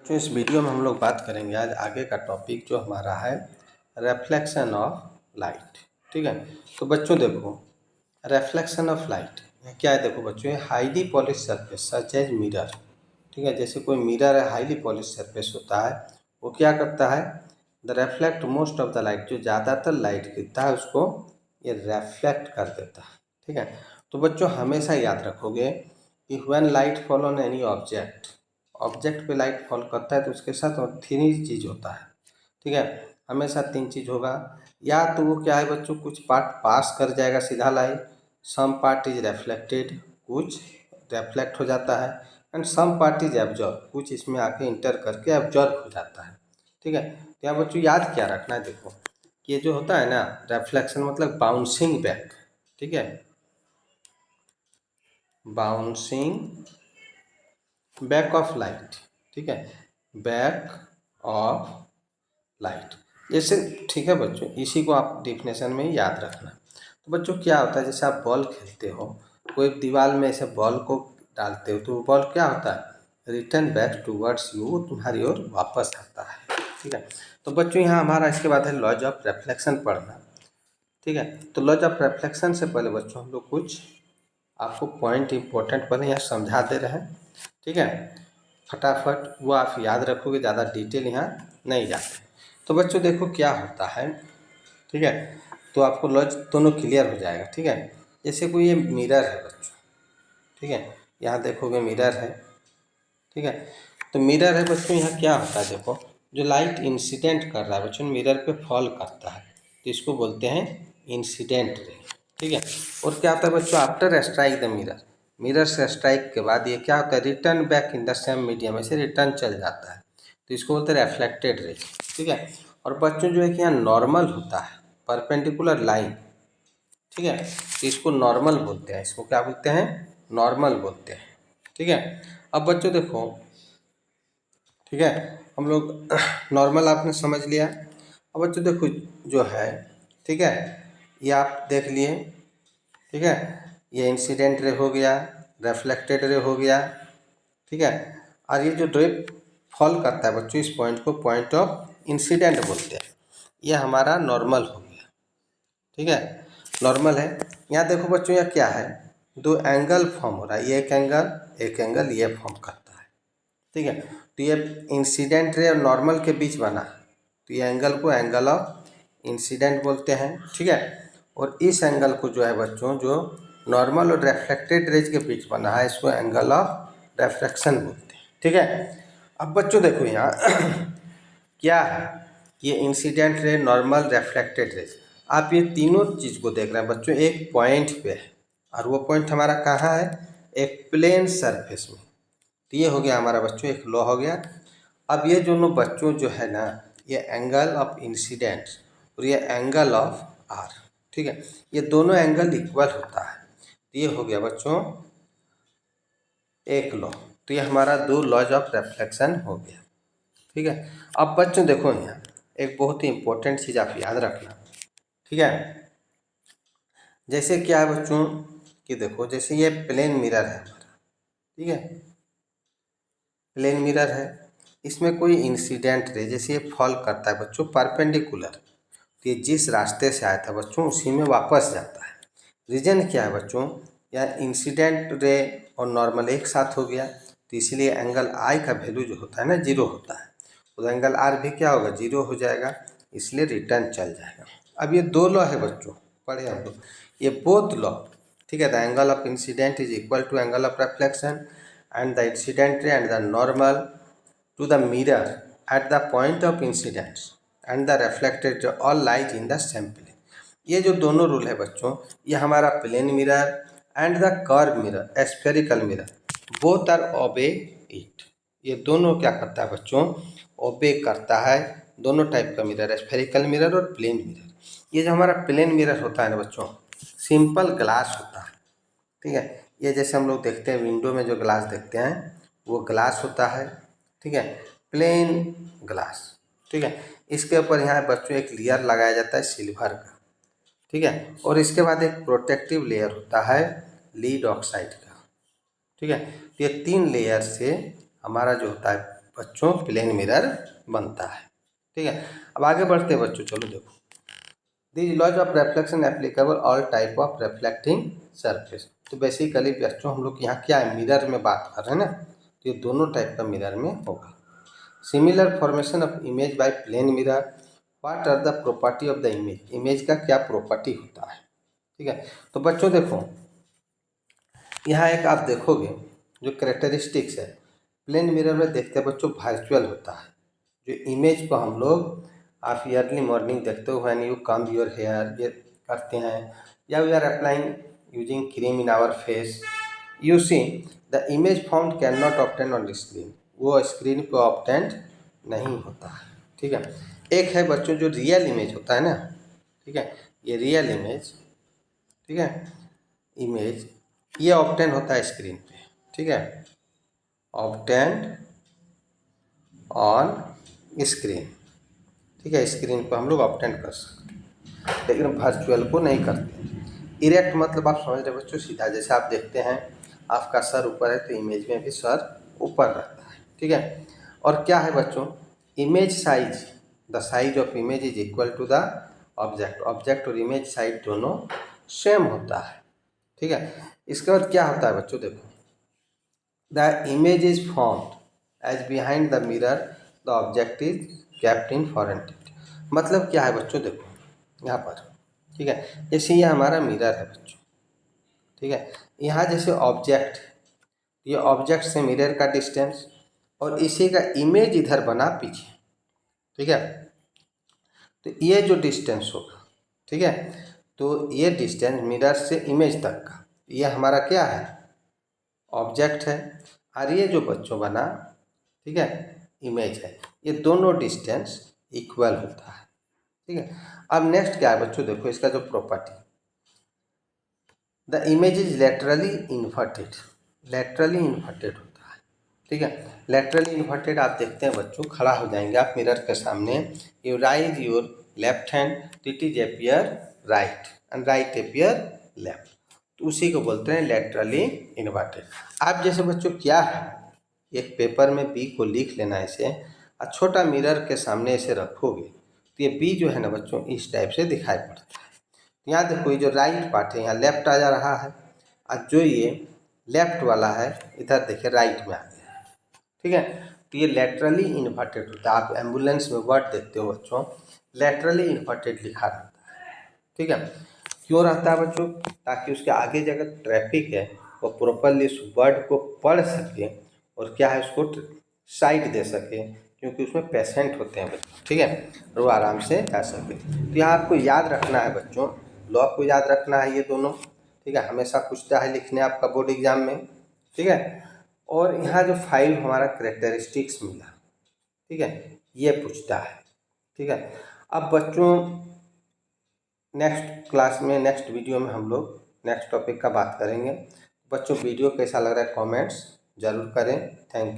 तो इस वीडियो में हम लोग बात करेंगे आज आगे का टॉपिक जो हमारा है रिफ्लेक्शन ऑफ लाइट। ठीक है, तो बच्चों देखो रिफ्लेक्शन ऑफ लाइट क्या है। देखो बच्चों, ये highly polish surface such as mirror. ठीक है, जैसे कोई मिरर है, हाईली पॉलिश सरफेस होता है, वो क्या करता है, the reflect most of the light, जो ज़्यादातर लाइट गिरता है उसको ये रिफ्लेक्ट कर देता है। ठीक है, तो बच्चों हमेशा याद रखोगे कि when light fall on any object पे लाइट फॉल करता है तो उसके साथ और तीन चीज़ होता है। ठीक है, हमेशा तीन चीज़ होगा, या तो वो क्या है बच्चों, कुछ पार्ट पास कर जाएगा सीधा light, some part is reflected, कुछ रिफ्लेक्ट हो जाता है, and some part is absorb, कुछ इसमें आके इंटर करके एब्जॉर्ब हो जाता है। ठीक है, तो यहाँ बच्चों याद क्या रखना है, देखो ये जो होता है ना रिफ्लेक्शन मतलब बाउंसिंग बैक। ठीक है, बाउंसिंग बैक ऑफ लाइट। ठीक है, बैक ऑफ लाइट जैसे, ठीक है बच्चों, इसी को आप डिफिनेशन में ही याद रखना। तो बच्चों क्या होता है, जैसे आप बॉल खेलते हो, कोई दीवार में ऐसे बॉल को डालते हो तो बॉल क्या होता है, रिटर्न बैक टूवर्ड्स यू, वो तुम्हारी ओर वापस आता है। ठीक है, तो बच्चों यहाँ हमारा इसके बाद है लॉज ऑफ रिफ्लेक्शन पढ़ना। ठीक है, तो लॉज ऑफ रिफ्लेक्शन से पहले बच्चों हम लोग कुछ आपको पॉइंट इंपॉर्टेंट पहले यहाँ समझा दे रहे हैं। ठीक है, फटाफट वो आप याद रखोगे, ज़्यादा डिटेल यहाँ नहीं जाते। तो बच्चों देखो क्या होता है, ठीक है, तो आपको लॉज दोनों क्लियर हो जाएगा। ठीक है, जैसे कोई ये मिरर है बच्चों, ठीक है, यहाँ देखोगे मिरर है। ठीक है, तो मिरर है बच्चों, यहाँ क्या होता है, देखो जो लाइट इंसिडेंट कर रहा है बच्चों, मिरर पे फॉल करता है, तो इसको बोलते हैं इंसिडेंट रे। ठीक है, और क्या होता है बच्चों, after strike the mirror, mirror से स्ट्राइक के बाद ये क्या होता है, return back in the same medium, ऐसे रिटर्न चल जाता है, तो इसको बोलते हैं रिफ्लेक्टेड रेज। ठीक है, और बच्चों जो है कि यहाँ नॉर्मल होता है, परपेंडिकुलर लाइन। ठीक है, तो इसको नॉर्मल बोलते हैं, इसको क्या बोलते हैं, नॉर्मल बोलते हैं। ठीक है, अब बच्चों देखो, ठीक है, हम लोग नॉर्मल आपने समझ लिया। अब बच्चों देखो जो है, ठीक है, ये आप देख लिए। ठीक है, ये इंसिडेंट रे हो गया, रिफ्लेक्टेड रे हो गया। ठीक है, और ये जो ड्रिप फॉल करता है बच्चों, इस पॉइंट को पॉइंट ऑफ इंसिडेंट बोलते हैं, ये हमारा नॉर्मल हो गया। ठीक है, नॉर्मल है। यहाँ देखो बच्चों, यह क्या है, दो एंगल फॉर्म हो रहा है, ये एक एंगल ये फॉर्म करता है। ठीक है, तो ये इंसिडेंट रे और नॉर्मल के बीच बना, तो ये एंगल को एंगल ऑफ इंसिडेंट बोलते हैं। ठीक है, और इस एंगल को जो है बच्चों, जो नॉर्मल और रिफ्लेक्टेड रेज के बीच बना है, इसको एंगल ऑफ रिफ्रैक्शन बोलते हैं। ठीक है, अब बच्चों देखो यहाँ क्या है, ये incident ray, normal, reflected raise, आप ये तीनों चीज़ को देख रहे हैं बच्चों, एक पॉइंट पे है, और वो पॉइंट हमारा कहाँ है, एक प्लेन सरफेस में। तो ये हो गया हमारा बच्चों एक लॉ हो गया। अब ये दोनों बच्चों जो है ना, ये एंगल ऑफ इंसिडेंट और ये एंगल ऑफ आर, ठीक है, ये दोनों एंगल इक्वल होता है, तो ये हो गया बच्चों एक लॉ। तो ये हमारा दो लॉज ऑफ रिफ्लेक्शन हो गया। ठीक है, अब बच्चों देखो यहाँ एक बहुत ही इंपॉर्टेंट चीज़ आप याद रखना। ठीक है, जैसे क्या है बच्चों कि देखो, जैसे ये प्लेन मिरर है हमारा, ठीक है, प्लेन मिरर है, इसमें कोई इंसिडेंट रे जैसे ये फॉल करता है बच्चों परपेंडिकुलर, तो ये जिस रास्ते से आया था बच्चों उसी में वापस जाता है। रीजन क्या है बच्चों, या इंसिडेंट रे और नॉर्मल एक साथ हो गया, तो इसलिए एंगल आई का वैल्यू जो होता है ना, जीरो होता है, तो एंगल आर भी क्या होगा, जीरो हो जाएगा, इसलिए रिटर्न चल जाएगा। अब ये दो लॉ है बच्चों, पढ़े हम लोग, ये बोथ लॉ। ठीक है, the angle of incident is equal to angle of reflection and the incident ray and the normal to the mirror at the point of incidence and the reflected ray all lies in the same plane। ये जो दोनों rule है बच्चों, ये हमारा plane mirror and the curve mirror, spherical mirror, both are obey it. ये दोनों क्या करता है बच्चों, ओबे करता है, दोनों टाइप का मिरर, स्फेरिकल मिरर और प्लेन मिरर। ये जो हमारा प्लेन मिरर होता है ना बच्चों, सिंपल ग्लास होता है। ठीक है, ये जैसे हम लोग देखते हैं विंडो में जो ग्लास देखते हैं वो ग्लास होता है। ठीक है, प्लेन ग्लास। ठीक है, इसके ऊपर यहाँ बच्चों एक लेयर लगाया जाता है सिल्वर का। ठीक है, और इसके बाद एक प्रोटेक्टिव लेयर होता है लीड ऑक्साइड का। ठीक है, तो ये तीन लेयर से हमारा जो होता है बच्चों प्लेन मिरर बनता है। ठीक है, अब आगे बढ़ते हैं बच्चों। चलो देखो, these laws of reflection applicable all type of reflecting surface. तो बेसिकली बच्चों हम लोग यहाँ क्या है, मिरर में बात कर रहे हैं ना, तो ये दोनों टाइप का मिरर में होगा। Similar formation of image by plane mirror, what are the property of the image, image का क्या प्रॉपर्टी होता है। ठीक है, तो बच्चों देखो यहाँ एक आप देखोगे जो कैरेक्टरिस्टिक्स है, प्लेन मिरर में देखते हैं बच्चों वर्चुअल होता है। जो इमेज को हम लोग आप ईयरली मॉर्निंग देखते हो when you comb your hair, ये करते हैं, या we are applying using cream in our face, you see the image found can not obtain on screen, वो स्क्रीन पे ऑब्टेन नहीं होता है। ठीक है, एक है बच्चों जो रियल इमेज होता है ना, ठीक है, ये रियल इमेज, ठीक है, इमेज ये ऑब्टेन होता है स्क्रीन पे। ठीक है, ऑब्टेन ऑन स्क्रीन, ठीक है, स्क्रीन पर हम लोग ऑब्टेन कर सकते हैं, लेकिन वर्चुअल को नहीं करते। इरेक्ट मतलब आप समझ रहे बच्चों, सीधा, जैसे आप देखते हैं आपका सर ऊपर है तो इमेज में भी सर ऊपर रहता है। ठीक है, और क्या है बच्चों, image size, the size of image is equal to the object, object और इमेज साइज दोनों सेम होता है। ठीक है, इसके बाद क्या होता है बच्चों, देखो the image is formed as behind the mirror the object is kept in फॉरेंटिक। मतलब क्या है बच्चों, देखो यहाँ पर, ठीक है, जैसे ये हमारा मिरर है बच्चों, ठीक है, यहाँ जैसे ऑब्जेक्ट, ये ऑब्जेक्ट से मिरर का डिस्टेंस, और इसी का इमेज इधर बना पीछे। ठीक है, तो ये जो डिस्टेंस होगा, ठीक है, तो ये डिस्टेंस मिरर से इमेज तक का, ये हमारा क्या है, ऑब्जेक्ट है, और ये जो बच्चों बना, ठीक है, इमेज है, ये दोनों डिस्टेंस इक्वल होता है। ठीक है, अब नेक्स्ट क्या है बच्चों, देखो इसका जो property, the image is laterally inverted, laterally inverted होता है। ठीक है, लेटरली इन्वर्टेड आप देखते हैं बच्चों, खड़ा हो जाएंगे आप मिरर के सामने, you rise your left hand, it is appear right and right appear left, तो उसी को बोलते हैं लेटरली इन्वर्टेड। आप जैसे बच्चों क्या है, एक पेपर में बी को लिख लेना ऐसे, और छोटा मिरर के सामने ऐसे रखोगे तो ये बी जो है ना बच्चों इस टाइप से दिखाई पड़ता है। यहाँ देखो ये जो राइट पार्ट है यहाँ लेफ्ट आ जा रहा है, और जो ये लेफ्ट वाला है इधर देखिए राइट में आ गया है। ठीक है, तो ये लेटरली इन्वर्टेड होता है। आप एम्बुलेंस में वर्ड देखते हो बच्चों, लेटरली इन्वर्टेड लिखा रहता है। ठीक है, क्यों रहता है बच्चों, ताकि उसके आगे जो अगर ट्रैफिक है वो प्रॉपरली उस वर्ड को पढ़ सके और क्या है उसको साइड दे सके, क्योंकि उसमें पेशेंट होते हैं बच्चों। ठीक है, और वो आराम से जा सके। तो यहाँ आपको याद रखना है बच्चों, लॉ को याद रखना है ये दोनों। ठीक है, हमेशा पूछता है लिखने आपका बोर्ड एग्जाम में। ठीक है, और यहाँ जो 5 हमारा कैरेक्टरिस्टिक्स मिला, ठीक है, ये पूछता है। ठीक है, अब बच्चों नेक्स्ट क्लास में, नेक्स्ट वीडियो में हम लोग नेक्स्ट टॉपिक का बात करेंगे। बच्चों वीडियो कैसा लग रहा है कमेंट्स ज़रूर करें। Thank you.